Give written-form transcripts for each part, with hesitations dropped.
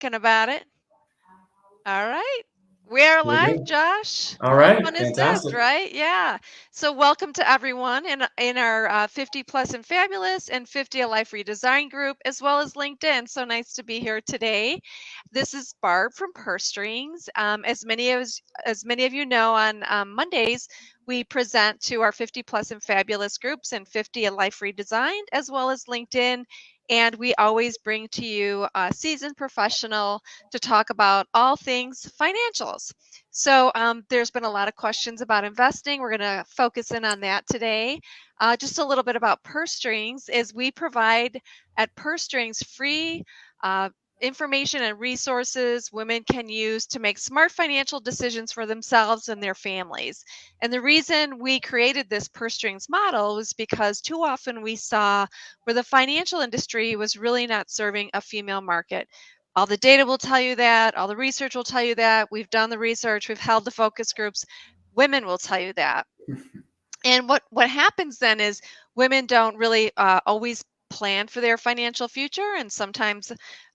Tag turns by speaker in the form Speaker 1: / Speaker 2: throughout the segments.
Speaker 1: Thinking about it. All right. We are
Speaker 2: Very
Speaker 1: live,
Speaker 2: good.
Speaker 1: Josh.
Speaker 2: All
Speaker 1: How
Speaker 2: right,
Speaker 1: fun is this,
Speaker 2: fantastic.
Speaker 1: right? Yeah. So, welcome to everyone in our 50 plus and fabulous and 50 a life redesign group, as well as LinkedIn. So nice to be here today. This is Barb from Purse Strings. As many of you know, on Mondays we present to our 50 plus and fabulous groups and 50 a life redesigned, as well as LinkedIn. And we always bring to you a seasoned professional to talk about all things financials. So there's been a lot of questions about investing. We're going to focus in on that today. Just a little bit about Purse Strings is we provide at Purse Strings free information and resources women can use to make smart financial decisions for themselves and their families. And the reason we created this Purse Strings model was because too often we saw where the financial industry was really not serving a female market. All the data will tell you that, all the research will tell you that. We've done the research, we've held the focus groups. Women will tell you that. And what happens then is women don't really always plan for their financial future, and sometimes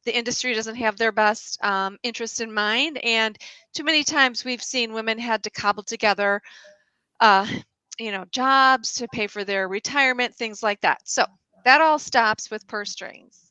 Speaker 1: the industry doesn't have their best interest in mind. And too many times we've seen women had to cobble together, uh, jobs to pay for their retirement, things like that. So that all stops with Purse Strings.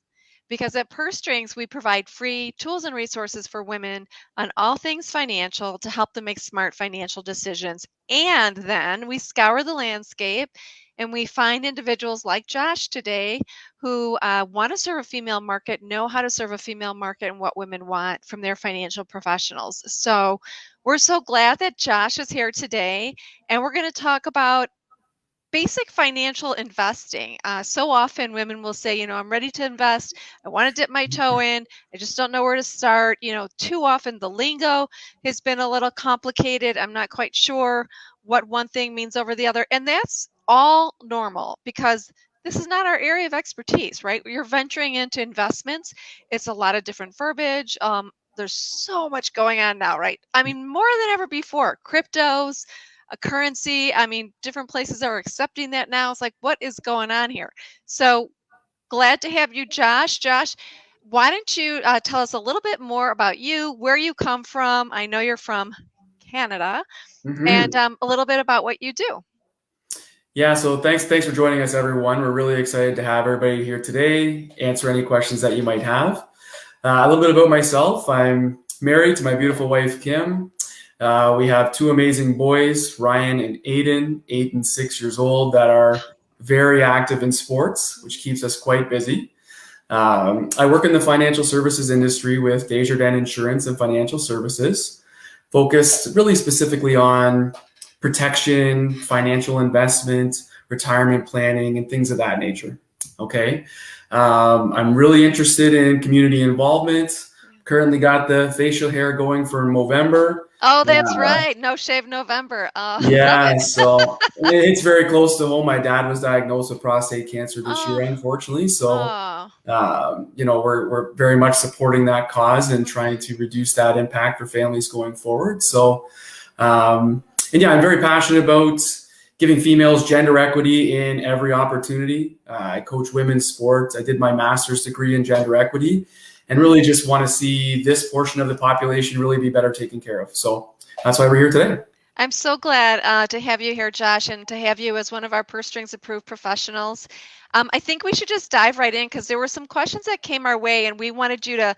Speaker 1: Because at Purse Strings, we provide free tools and resources for women on all things financial to help them make smart financial decisions. And then we scour the landscape and we find individuals like Josh today who want to serve a female market, know how to serve a female market, and what women want from their financial professionals. So we're so glad that Josh is here today, and we're going to talk about basic financial investing. So often women will say, I'm ready to invest. I want to dip my toe in. I just don't know where to start. Too often the lingo has been a little complicated. I'm not quite sure what one thing means over the other. And that's all normal because this is not our area of expertise, right? You're venturing into investments. It's a lot of different verbiage. There's so much going on now, right? I mean, more than ever before. Cryptos, a currency. I mean, different places are accepting that now. It's like, what is going on here? So glad to have you, Josh. Josh, why don't you tell us a little bit more about you, where you come from? I know you're from Canada, and
Speaker 2: Hmm.
Speaker 1: a little bit about what you do.
Speaker 2: Yeah, so thanks for joining us, everyone. We're really excited to have everybody here today, answer any questions that you might have. A little bit about myself. I'm married to my beautiful wife, Kim. We have two amazing boys, Ryan and Aiden, 8 and 6 years old, that are very active in sports, which keeps us quite busy. I work in the financial services industry with Desjardins Insurance and Financial Services, focused really specifically on protection, financial investment, retirement planning, and things of that nature. Okay. I'm really interested in community involvement.
Speaker 1: Yeah.
Speaker 2: Currently got the facial hair going for Movember.
Speaker 1: Oh, that's
Speaker 2: Uh,
Speaker 1: right. No Shave November. Love
Speaker 2: yeah,
Speaker 1: it.
Speaker 2: so it's very close to home. My dad was diagnosed with prostate cancer this year,
Speaker 1: Oh,
Speaker 2: unfortunately. So,
Speaker 1: oh.
Speaker 2: we're very much supporting that cause and trying
Speaker 1: Hmm.
Speaker 2: to reduce that impact for families going forward. So, and yeah, I'm very passionate about giving females gender equity in every opportunity. I coach women's sports. I did my master's degree in gender equity, and really just want to see this portion of the population really be better taken care of. So that's why we're here today.
Speaker 1: I'm so glad to have you here, Josh, and to have you as one of our Purse Strings approved professionals. I think we should just dive right in because there were some questions that came our way, and we wanted you to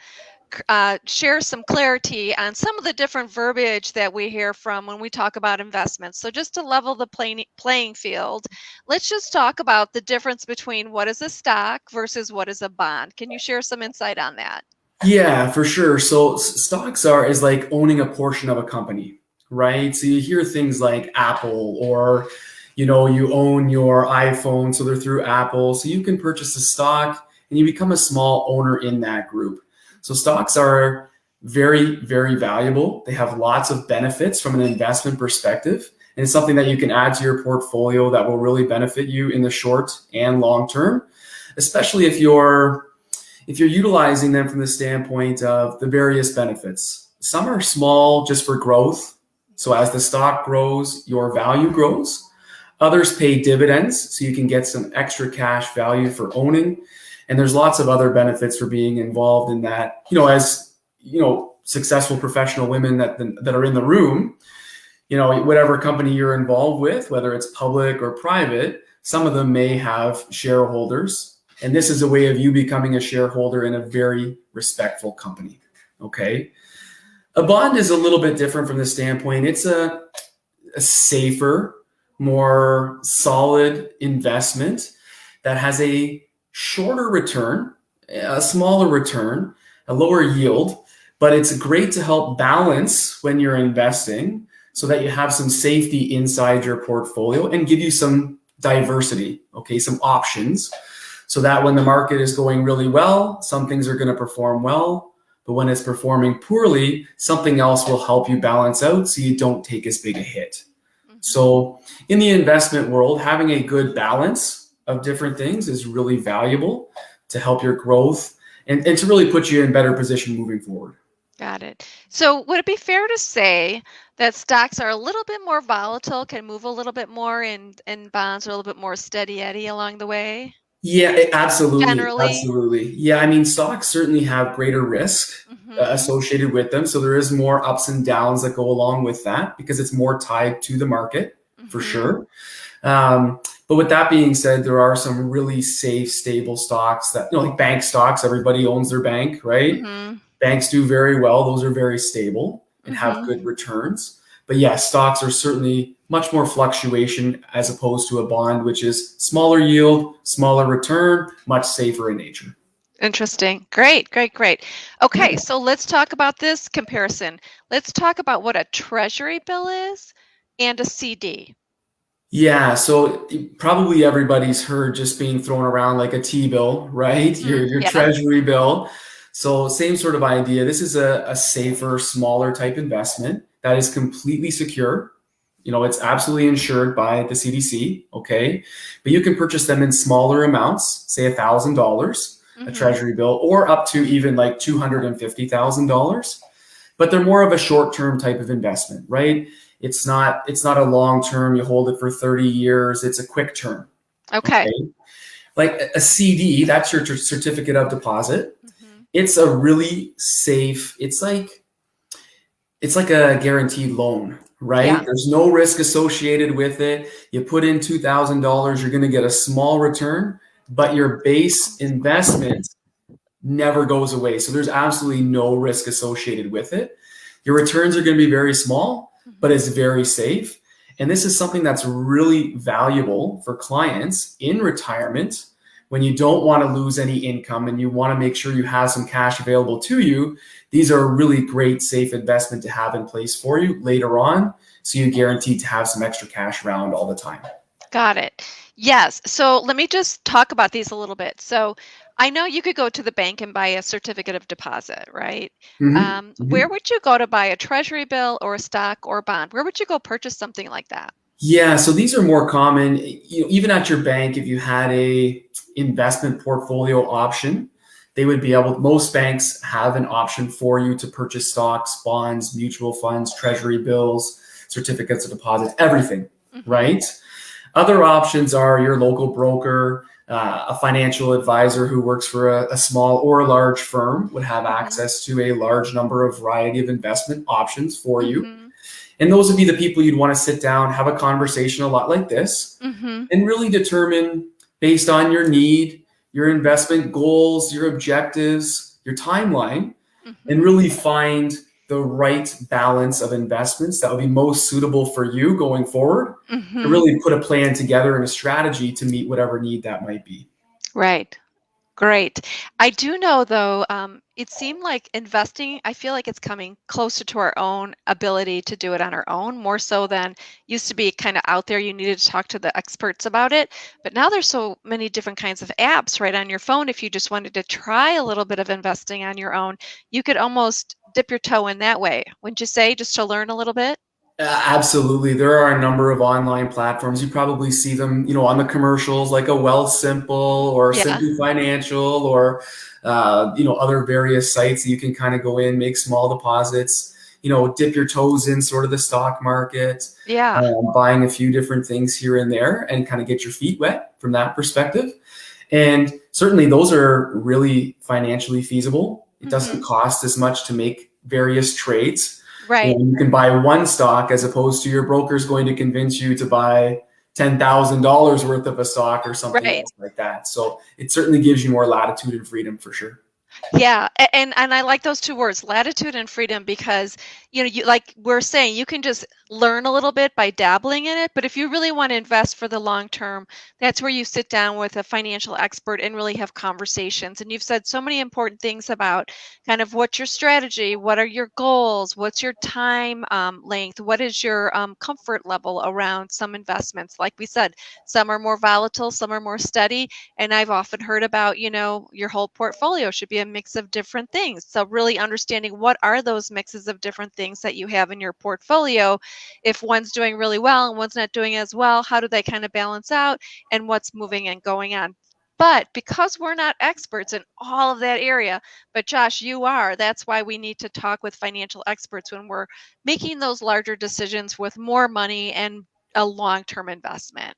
Speaker 1: share some clarity on some of the different verbiage that we hear from when we talk about investments. So, just to level the playing field, let's just talk about the difference between what is a stock versus what is a bond. Can you share some insight on that?
Speaker 2: Yeah, for sure. So stocks is like owning a portion of a company, right? So you hear things like Apple or you own your iPhone, so they're through Apple. So you can purchase a stock and you become a small owner in that group. So stocks are very, very valuable. They have lots of benefits from an investment perspective. And it's something that you can add to your portfolio that will really benefit you in the short and long term, especially if you're utilizing them from the standpoint of the various benefits. Some are small just for growth. So as the stock grows, your value grows. Others pay dividends, so you can get some extra cash value for owning. And there's lots of other benefits for being involved in that. As successful professional women that are in the room, whatever company you're involved with, whether it's public or private, some of them may have shareholders. And this is a way of you becoming a shareholder in a very respectful company. Okay. A bond is a little bit different from the standpoint. It's a safer, more solid investment that has a shorter return, a smaller return, a lower yield, but it's great to help balance when you're investing so that you have some safety inside your portfolio and give you some diversity, okay, some options, so that when the market is going really well, some things are going to perform well, but when it's performing poorly, something else will help you balance out so you don't take as big a hit. So in the investment world, having a good balance of different things is really valuable to help your growth and to really put you in better position moving forward.
Speaker 1: Got it. So would it be fair to say that stocks are a little bit more volatile, can move a little bit more, and bonds are a little bit more steady Eddie along the way?
Speaker 2: Yeah, absolutely.
Speaker 1: Generally?
Speaker 2: Absolutely. Yeah, I mean, stocks certainly have greater risk
Speaker 1: Mm-hmm.
Speaker 2: associated with them. So there is more ups and downs that go along with that because it's more tied to the market for
Speaker 1: Mm-hmm.
Speaker 2: sure. Um, but with that being said, there are some really safe, stable stocks that, like bank stocks, everybody owns their bank, right?
Speaker 1: Mm-hmm.
Speaker 2: Banks do very well. Those are very stable and have
Speaker 1: Mm-hmm.
Speaker 2: good returns. But yeah, stocks are certainly much more fluctuation as opposed to a bond, which is smaller yield, smaller return, much safer in nature.
Speaker 1: Interesting. Great, great, great. Okay, so let's talk about this comparison. Let's talk about what a treasury bill is and a CD.
Speaker 2: Yeah, so probably everybody's heard just being thrown around like a T-bill, right?
Speaker 1: Mm,
Speaker 2: Your
Speaker 1: yeah.
Speaker 2: treasury bill. So same sort of idea. This is a safer, smaller type investment that is completely secure. It's absolutely insured by the CDC, okay? But you can purchase them in smaller amounts, say $1,000, a
Speaker 1: Mm-hmm.
Speaker 2: treasury bill, or up to even like $250,000. But they're more of a short-term type of investment, right? It's not a long term, you hold it for 30 years. It's a quick term.
Speaker 1: Okay.
Speaker 2: Okay. Like a CD, that's your certificate of deposit.
Speaker 1: Mm-hmm.
Speaker 2: It's a really safe, it's like a guaranteed loan,
Speaker 1: Yeah.
Speaker 2: right? There's no risk associated with it. You put in $2,000, you're going to get a small return, but your base investment never goes away. So there's absolutely no risk associated with it. Your returns are going to be very small, but
Speaker 1: Mm-hmm.
Speaker 2: it's very safe. And this is something that's really valuable for clients in retirement when you don't want to lose any income and you want to make sure you have some cash available to you. These are a really great, safe investment to have in place for you later on. So you're guaranteed to have some extra cash around all the time.
Speaker 1: Got it. Yes. So let me just talk about these a little bit. So I know you could go to the bank and buy a certificate of deposit, right?
Speaker 2: Mm-hmm.
Speaker 1: Where
Speaker 2: Mm-hmm.
Speaker 1: would you go to buy a treasury bill or a stock or bond? Where would you go purchase something like that?
Speaker 2: Yeah, so these are more common. Even at your bank, if you had a investment portfolio option, they would be able. Most banks have an option for you to purchase stocks, bonds, mutual funds, treasury bills, certificates of deposit, everything,
Speaker 1: Mm-hmm.
Speaker 2: right? Other options are your local broker, a financial advisor who works for a small or a large firm would have
Speaker 1: Mm-hmm.
Speaker 2: access to a large number of variety of investment options for you.
Speaker 1: Mm-hmm.
Speaker 2: And those would be the people you'd want to sit down, have a conversation a lot like this,
Speaker 1: Mm-hmm.
Speaker 2: and really determine based on your need, your investment goals, your objectives, your timeline, and
Speaker 1: Mm-hmm.
Speaker 2: really find the right balance of investments that would be most suitable for you going forward and
Speaker 1: Mm-hmm.
Speaker 2: really put a plan together and a strategy to meet whatever need that might be.
Speaker 1: Right. Great. I do know though, it seemed like investing, I feel like it's coming closer to our own ability to do it on our own, more so than used to be kind of out there. You needed to talk to the experts about it. But now there's so many different kinds of apps right on your phone. If you just wanted to try a little bit of investing on your own, you could almost dip your toe in that way. Wouldn't you say, just to learn a little bit?
Speaker 2: Absolutely. There are a number of online platforms. You probably see them, on the commercials like a Wealth Simple or
Speaker 1: Yeah.
Speaker 2: Simply Financial or, other various sites that you can kind of go in, make small deposits, dip your toes in sort of the stock market,
Speaker 1: Yeah.
Speaker 2: buying a few different things here and there and kind of get your feet wet from that perspective. And certainly those are really financially feasible It doesn't
Speaker 1: Mhm.
Speaker 2: cost as much to make various trades.
Speaker 1: Right.
Speaker 2: And you can buy one stock as opposed to your broker's going to convince you to buy $10,000 worth of a stock or something
Speaker 1: Right.
Speaker 2: else like that. So it certainly gives you more latitude and freedom for sure.
Speaker 1: Yeah, and I like those two words, latitude and freedom, because you like we're saying, you can just learn a little bit by dabbling in it, but if you really want to invest for the long term, that's where you sit down with a financial expert and really have conversations. And you've said so many important things about kind of what's your strategy, what are your goals, what's your time length, what is your comfort level around some investments. Like we said, some are more volatile, some are more steady, and I've often heard about, your whole portfolio should be a mix of different things. So really understanding what are those mixes of different things that you have in your portfolio. If one's doing really well and one's not doing as well, how do they kind of balance out, and what's moving and going on? But because we're not experts in all of that area, but Josh, you are, that's why we need to talk with financial experts when we're making those larger decisions with more money and a long-term investment.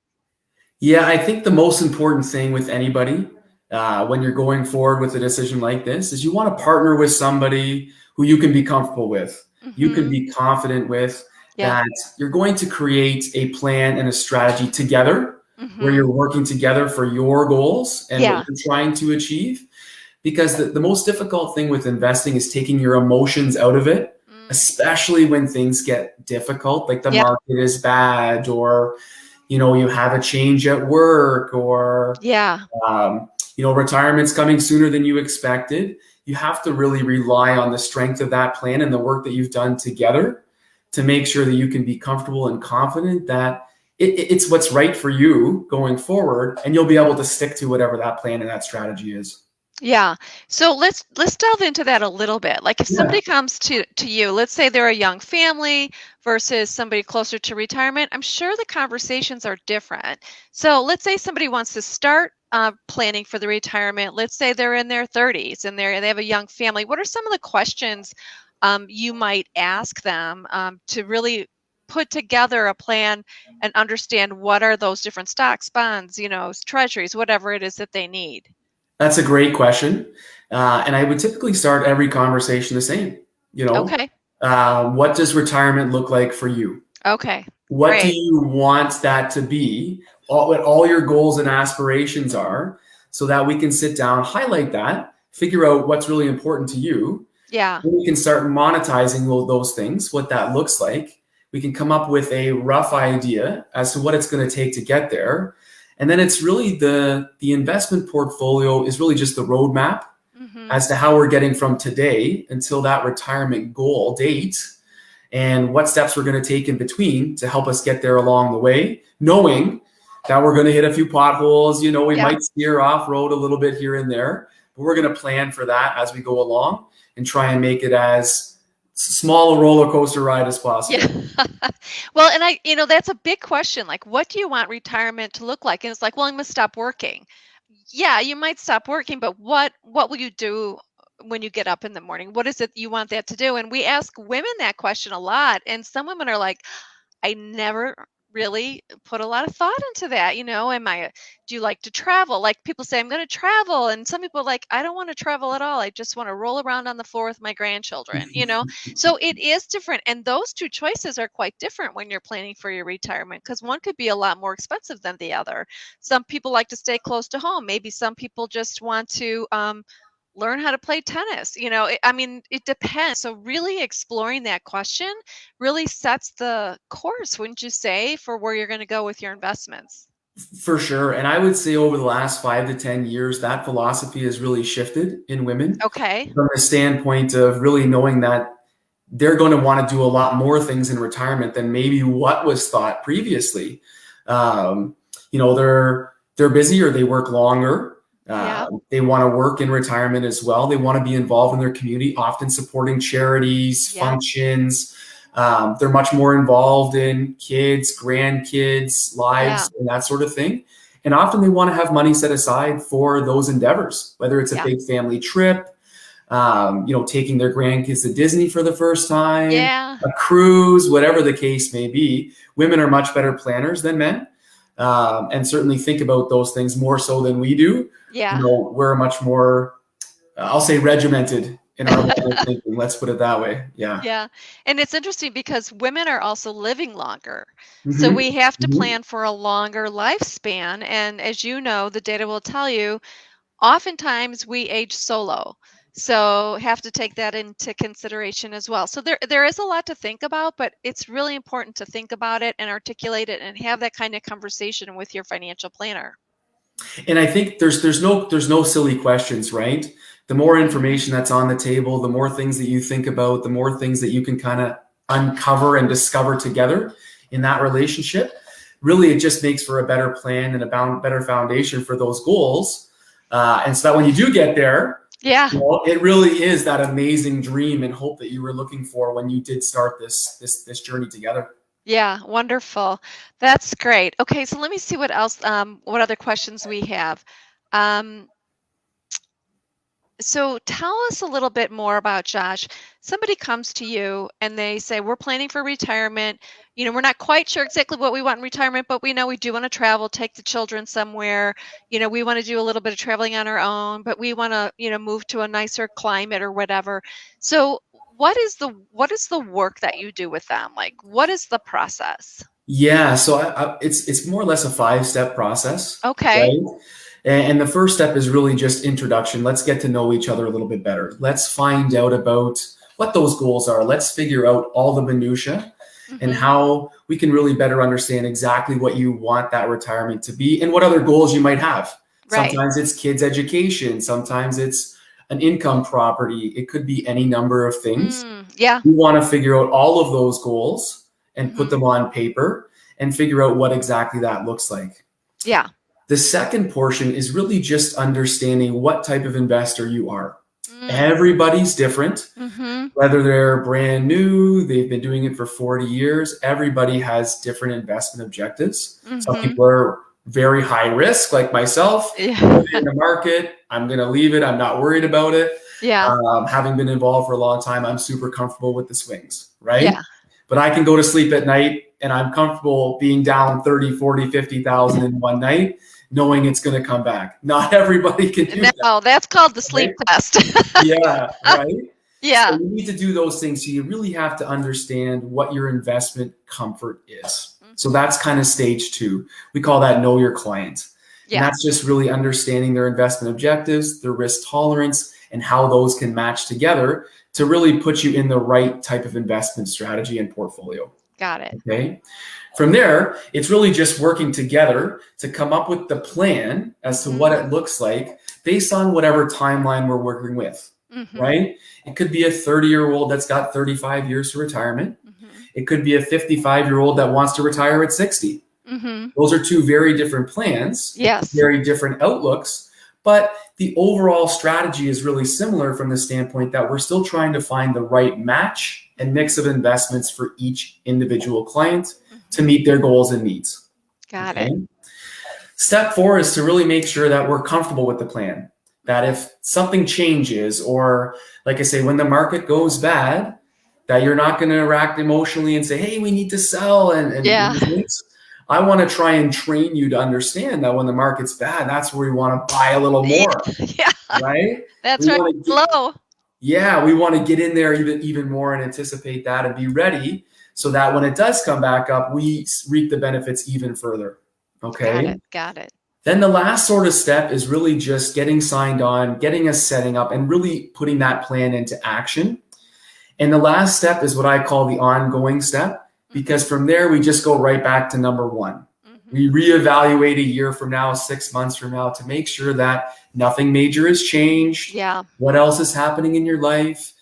Speaker 2: Yeah, I think the most important thing with anybody when you're going forward with a decision like this is you want to partner with somebody who you can be comfortable with, you can
Speaker 1: Mhm.
Speaker 2: be confident with,
Speaker 1: Yeah.
Speaker 2: that you're going to create a plan and a strategy together where
Speaker 1: Mhm.
Speaker 2: you're working together for your goals and what
Speaker 1: Yeah.
Speaker 2: you're trying to achieve. Because the most difficult thing with investing is taking your emotions out of it,
Speaker 1: Mm.
Speaker 2: especially when things get difficult, like the
Speaker 1: Yeah.
Speaker 2: market is bad, or you have a change at work, or
Speaker 1: Yeah.
Speaker 2: um, retirement's coming sooner than you expected. You have to really rely on the strength of that plan and the work that you've done together to make sure that you can be comfortable and confident that it's what's right for you going forward, and you'll be able to stick to whatever that plan and that strategy is.
Speaker 1: Yeah. So let's delve into that a little bit. Like if
Speaker 2: Yeah.
Speaker 1: somebody comes to you, let's say they're a young family versus somebody closer to retirement, I'm sure the conversations are different. So let's say somebody wants to start planning for the retirement. Let's say they're in their 30s and they have a young family. What are some of the questions you might ask them to really put together a plan and understand what are those different stocks, bonds, treasuries, whatever it is that they need?
Speaker 2: That's a great question. And I would typically start every conversation the same. You know,
Speaker 1: Okay.
Speaker 2: what does retirement look like for you?
Speaker 1: Okay,
Speaker 2: What do
Speaker 1: great.
Speaker 2: you want that to be? What all your goals and aspirations are, so that we can sit down, highlight that, figure out what's really important to you.
Speaker 1: Yeah,
Speaker 2: Then we can start monetizing those things, what that looks like. We can come up with a rough idea as to what it's going to take to get there. And then it's really the investment portfolio is really just the roadmap
Speaker 1: mhm,
Speaker 2: as to how we're getting from today until that retirement goal date, and what steps we're going to take in between to help us get there along the way, knowing that we're going to hit a few potholes. We
Speaker 1: yeah,
Speaker 2: might steer off road a little bit here and there, but we're going to plan for that as we go along and try and make it as small a roller coaster ride as
Speaker 1: yeah.
Speaker 2: possible.
Speaker 1: Well, and that's a big question, like, what do you want retirement to look like? And it's like, well, I'm gonna stop working. Yeah, you might stop working, but what will you do when you get up in the morning? What is it you want that to do? And we ask women that question a lot, and some women are like, I never really put a lot of thought into that. Do you like to travel? Like people say, I'm going to travel. And some people are like, I don't want to travel at all. I just want to roll around on the floor with my grandchildren. So it is different. And those two choices are quite different when you're planning for your retirement because one could be a lot more expensive than the other. Some people like to stay close to home. Maybe some people just want to, learn how to play tennis. I mean, it depends. So, really exploring that question really sets the course, wouldn't you say, for where you're going to go with your investments?
Speaker 2: For sure. And I would say over the last 5 to 10 years, that philosophy has really shifted in women
Speaker 1: Okay.
Speaker 2: from the standpoint of really knowing that they're going to want to do a lot more things in retirement than maybe what was thought previously. Um, they're busy, or they work longer.
Speaker 1: Yeah.
Speaker 2: They want to work in retirement as well. They want to be involved in their community, often supporting charities,
Speaker 1: Yeah.
Speaker 2: functions. They're much more involved in kids, grandkids,
Speaker 1: Yeah.
Speaker 2: lives, and that sort of thing. And often they want to have money set aside for those endeavors, whether it's a
Speaker 1: Yeah.
Speaker 2: big family trip, taking their grandkids to Disney for the first time,
Speaker 1: Yeah.
Speaker 2: a cruise, whatever the case may be. Women are much better planners than men, and certainly think about those things more so than we do.
Speaker 1: Yeah.
Speaker 2: We're much more, I'll say, regimented in our line of thinking. Let's put it that way. Yeah.
Speaker 1: Yeah. And it's interesting because women are also living longer. So
Speaker 2: Hmm.
Speaker 1: we have to
Speaker 2: Hmm.
Speaker 1: plan for a longer lifespan. And as you know, the data will tell you, oftentimes we age solo. So have to take that into consideration as well. So there is a lot to think about, but it's really important to think about it and articulate it and have that kind of conversation with your financial planner.
Speaker 2: And I think there's no silly questions, right? The more information that's on the table, the more things that you think about, the more things that you can kind of uncover and discover together in that relationship. Really, it just makes for a better plan and a better foundation for those goals. And so that when you do get there,
Speaker 1: Yeah.
Speaker 2: it really is that amazing dream and hope that you were looking for when you did start this journey together.
Speaker 1: Yeah, wonderful. That's great. Okay, so let me see what else, what other questions we have. Um, so tell us a little bit more about Josh. Somebody comes to you and they say, we're planning for retirement. We're not quite sure exactly what we want in retirement, but we know we do want to travel, take the children somewhere. We want to do a little bit of traveling on our own, but we want to, move to a nicer climate or whatever. So what is the work that you do with them? Like, what is the process?
Speaker 2: Yeah, so it's more or less a 5-step process,
Speaker 1: Okay.
Speaker 2: right? And the first step is really just introduction. Let's get to know each other a little bit better. Let's find out about what those goals are. Let's figure out all the minutia and
Speaker 1: Mm-hmm.
Speaker 2: how we can really better understand exactly what you want that retirement to be and what other goals you might have.
Speaker 1: Right.
Speaker 2: Sometimes it's kids' education, sometimes it's an income property. It could be any number of things.
Speaker 1: Yeah.
Speaker 2: We want to figure out all of those goals and put
Speaker 1: Mm-hmm.
Speaker 2: them on paper and figure out what exactly that looks like.
Speaker 1: Yeah.
Speaker 2: The second portion is really just understanding what type of investor you are.
Speaker 1: Mm.
Speaker 2: Everybody's different,
Speaker 1: Mm-hmm.
Speaker 2: whether they're brand new, they've been doing it for 40 years. Everybody has different investment objectives. Some
Speaker 1: Mm-hmm.
Speaker 2: people are very high risk, like myself.
Speaker 1: Yeah.
Speaker 2: In the market, I'm going to leave it. I'm not worried about it.
Speaker 1: Yeah.
Speaker 2: Having been involved for a long time, I'm super comfortable with the swings, right?
Speaker 1: Yeah.
Speaker 2: But I can go to sleep at night and I'm comfortable being down 30, 40, 50,000 in one night, knowing it's going to come back. Not everybody can do that,
Speaker 1: No, that's called the
Speaker 2: right?
Speaker 1: sleep test.
Speaker 2: Yeah, right. So
Speaker 1: Yeah.
Speaker 2: you need to do those things. So you really have to understand what your investment comfort is. So
Speaker 1: Mhm.
Speaker 2: that's kind of stage 2. We call that know your client. And
Speaker 1: Yeah.
Speaker 2: that's just really understanding their investment objectives, their risk tolerance, and how those can match together to really put you in the right type of investment strategy and portfolio.
Speaker 1: Got it.
Speaker 2: Okay. From there, it's really just working together to come up with the plan as to
Speaker 1: Mhm.
Speaker 2: what it looks like based on whatever timeline we're working with,
Speaker 1: Mhm.
Speaker 2: right? It could be a 30-year-old that's got 35 years to retirement.
Speaker 1: Mhm.
Speaker 2: It could be a 55-year-old that wants to retire at 60.
Speaker 1: Mhm.
Speaker 2: Those are two very different plans,
Speaker 1: Yes.
Speaker 2: very different outlooks, but the overall strategy is really similar from the standpoint that we're still trying to find the right match and mix of investments for each individual client to
Speaker 1: Mhm.
Speaker 2: meet their goals and needs.
Speaker 1: Got
Speaker 2: Okay.
Speaker 1: it.
Speaker 2: Step 4 is to really make sure that we're comfortable with the plan. That if something changes, or like I say, when the market goes bad, that you're not going to react emotionally and say, hey, we need to sell and
Speaker 1: Yeah.
Speaker 2: I want to try and train you to understand that when the market's bad, that's where we want to buy a little
Speaker 1: Yeah.
Speaker 2: more,
Speaker 1: Yeah.
Speaker 2: right?
Speaker 1: That's
Speaker 2: We
Speaker 1: right.
Speaker 2: want to get,
Speaker 1: Low.
Speaker 2: yeah, we want to get in there even more and anticipate that and be ready so that when it does come back up, we reap the benefits even further.
Speaker 1: Got
Speaker 2: Okay.
Speaker 1: it. Got it.
Speaker 2: Then the last sort of step is really just getting signed on, getting us setting up, and really putting that plan into action. And the last step is what I call the ongoing step, because
Speaker 1: Mhm.
Speaker 2: from there, we just go right back to number 1. We
Speaker 1: Mhm.
Speaker 2: reevaluate a year from now, 6 months from now, to make sure that nothing major has changed.
Speaker 1: Yeah.
Speaker 2: What else is happening in your life?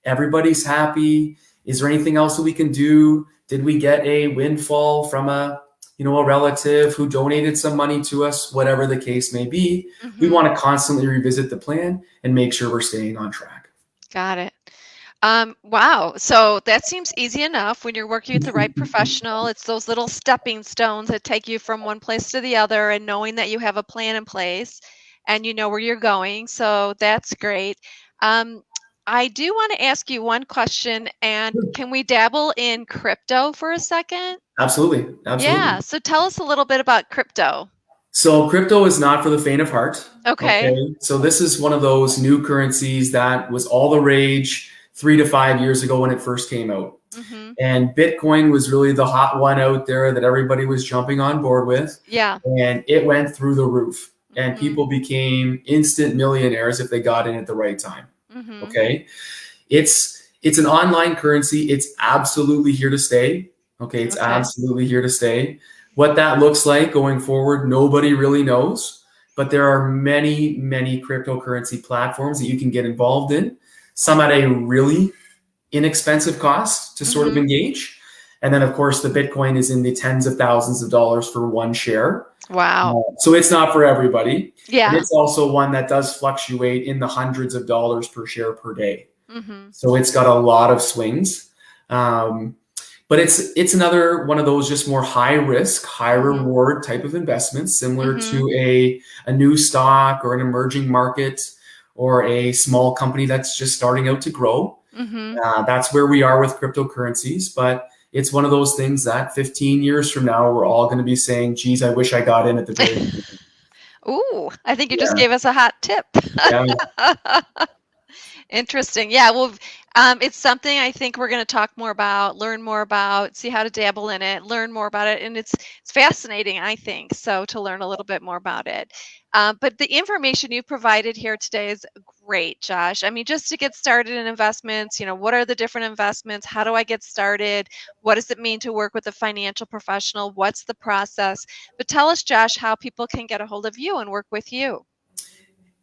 Speaker 2: Everybody's happy. Is there anything else that we can do? Did we get a windfall from a relative who donated some money to us? Whatever the case may be, we
Speaker 1: Mhm.
Speaker 2: want to constantly revisit the plan and make sure we're staying on track.
Speaker 1: Got it. Wow. So that seems easy enough when you're working with the right professional. It's those little stepping stones that take you from one place to the other and knowing that you have a plan in place and you know where you're going. So that's great. Um, I do want to ask you one question, and can we dabble in crypto for a second?
Speaker 2: Absolutely, absolutely.
Speaker 1: Yeah. So tell us a little bit about crypto.
Speaker 2: So crypto is not for the faint of heart.
Speaker 1: Okay.
Speaker 2: Okay. So this is one of those new currencies that was all the rage 3 to 5 years ago when it first came out.
Speaker 1: Mhm.
Speaker 2: And Bitcoin was really the hot one out there that everybody was jumping on board with.
Speaker 1: Yeah.
Speaker 2: And it went through the roof. And
Speaker 1: Mhm.
Speaker 2: people became instant millionaires if they got in at the right time.
Speaker 1: Mhm.
Speaker 2: Okay. It's an online currency. It's absolutely here to stay. Okay, it's
Speaker 1: Okay.
Speaker 2: absolutely here to stay. What that looks like going forward, nobody really knows. But there are many, many cryptocurrency platforms that you can get involved in. Some at a really inexpensive cost to sort of
Speaker 1: Mhm.
Speaker 2: engage. And then, of course, the Bitcoin is in the tens of thousands of dollars for one share.
Speaker 1: Wow.
Speaker 2: So it's not for everybody. And
Speaker 1: Yeah.
Speaker 2: it's also one that does fluctuate in the hundreds of dollars per share per day.
Speaker 1: Mhm.
Speaker 2: So it's got a lot of swings. Um, but it's another one of those just more high risk, high
Speaker 1: Mhm.
Speaker 2: reward type of investments, similar
Speaker 1: Mhm.
Speaker 2: to a new stock or an emerging market or a small company that's just starting out to grow.
Speaker 1: Mhm.
Speaker 2: That's where we are with cryptocurrencies. But it's one of those things that 15 years from now, we're all going to be saying, geez, I wish I got in at the very beginning.
Speaker 1: Ooh, I think you just
Speaker 2: Yeah.
Speaker 1: gave us a hot tip.
Speaker 2: Yeah.
Speaker 1: Interesting. Yeah, well, it's something I think we're going to talk more about, learn more about, see how to dabble in it, learn more about it, and it's fascinating, I think, so to learn a little bit more about it. But the information you provided here today is great, Josh. I mean, just to get started in investments, what are the different investments? How do I get started? What does it mean to work with a financial professional? What's the process? But tell us, Josh, how people can get a hold of you and work with you.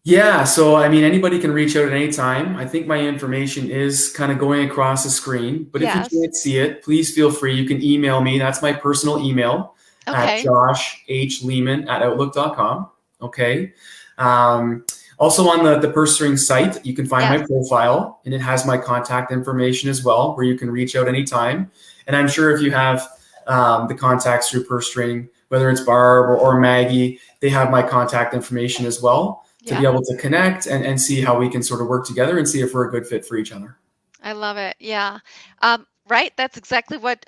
Speaker 2: Yeah, so I mean, anybody can reach out at any time. I think my information is kind of going across the screen, but if you
Speaker 1: Yes.
Speaker 2: can't see it, please feel free. You can email me. That's my personal email at
Speaker 1: Okay.
Speaker 2: joshleeman@outlook.com. Okay. Um, Also on the purse string site, you can find
Speaker 1: Yes.
Speaker 2: my profile and it has my contact information as well, where you can reach out anytime. And I'm sure if you have the contacts through purse string, whether it's Barb or Maggie, they have my contact information as well to be
Speaker 1: Yeah.
Speaker 2: able to connect and see how we can sort of work together and see if we're a good fit for each other.
Speaker 1: I love it. Yeah. Right. That's exactly what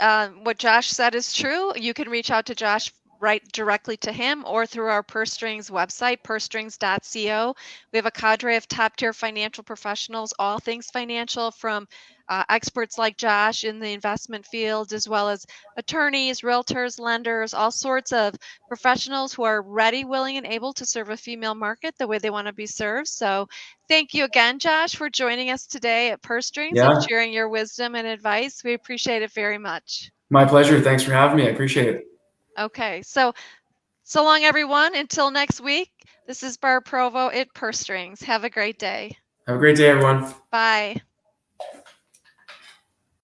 Speaker 1: Josh said is true. You can reach out to Josh right directly to him or through our Purse Strings website, pursestrings.co. We have a cadre of top tier financial professionals, all things financial, from experts like Josh in the investment field, as well as attorneys, realtors, lenders, all sorts of professionals who are ready, willing, and able to serve a female market the way they want to be served. So, thank you again, Josh, for joining us today at Purse Strings and
Speaker 2: Yeah,
Speaker 1: sharing your wisdom and advice. We appreciate it very much.
Speaker 2: my pleasure. Thanks for having me. I appreciate it.
Speaker 1: Okay, so long, everyone. Until next week, this is Barb Provo at Purse Strings. Have a great day.
Speaker 2: Have a great day, everyone.
Speaker 1: Bye.